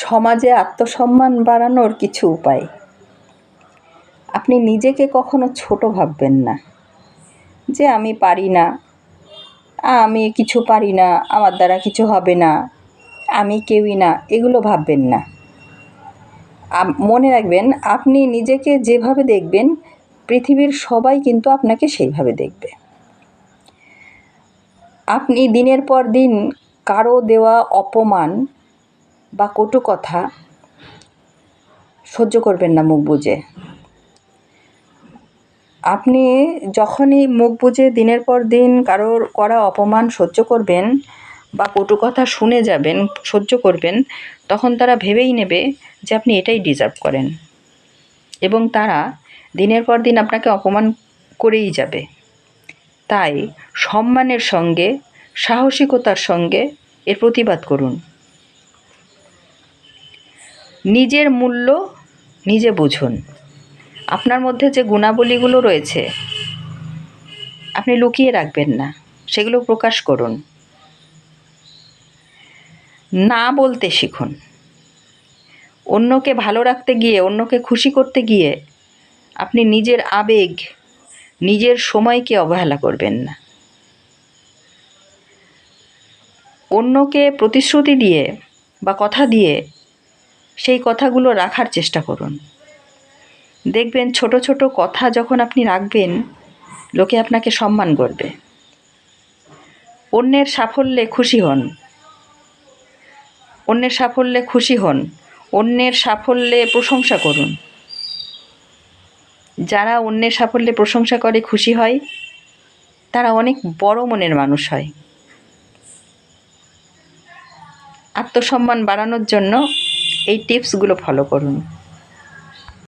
সমাজে আত্মসম্মান বাড়ানোর কিছু উপায়। আপনি নিজেকে কখনো ছোট ভাববেন না, যে আমি পারি না, আমি কিছু পারি না, আমার দ্বারা কিছু হবে না, আমি কেউই না, এগুলো ভাববেন না। মনে রাখবেন, আপনি নিজেকে যেভাবে দেখবেন পৃথিবীর সবাই কিন্তু আপনাকে সেইভাবে দেখবে। আপনি দিনের পর দিন কারো দেওয়া অপমান বা কটু কথা সহ্য করবেন না মুখ বুজে। আপনি যখনই মুখ বুজে দিনের পর দিন কারোর করা অপমান সহ্য করবেন বা কটু কথা শুনে যাবেন, সহ্য করবেন, তখন তারা ভেবেই নেবে যে আপনি এটাই ডিজার্ভ করেন, এবং তারা দিনের পর দিন আপনাকে অপমান করেই যাবে। তাই সম্মানের সঙ্গে, সাহসিকতার সঙ্গে এর প্রতিবাদ করুন। নিজের মূল্য নিজে বুঝুন। আপনার মধ্যে যে গুণাবলীগুলো রয়েছে আপনি লুকিয়ে রাখবেন না, সেগুলো প্রকাশ করুন। না বলতে শিখুন। অন্যকে ভালো রাখতে গিয়ে, অন্যকে খুশি করতে গিয়ে আপনি নিজের আবেগ, নিজের সময়কে অবহেলা করবেন না। অন্যকে প্রতিশ্রুতি দিয়ে বা কথা দিয়ে সেই কথাগুলো রাখার চেষ্টা করুন। দেখবেন ছোট ছোট কথা যখন আপনি রাখবেন, লোকে আপনাকে সম্মান করবে। অন্যের সাফল্যে খুশি হন। অন্যের সাফল্যে খুশি হন, অন্যের সাফল্যে প্রশংসা করুন। যারা অন্যের সাফল্যে প্রশংসা করে, খুশি হয়, তারা অনেক বড় মনের মানুষ হয়। আত্মসম্মান বাড়ানোর জন্য এই টিপসগুলো ফলো করুন।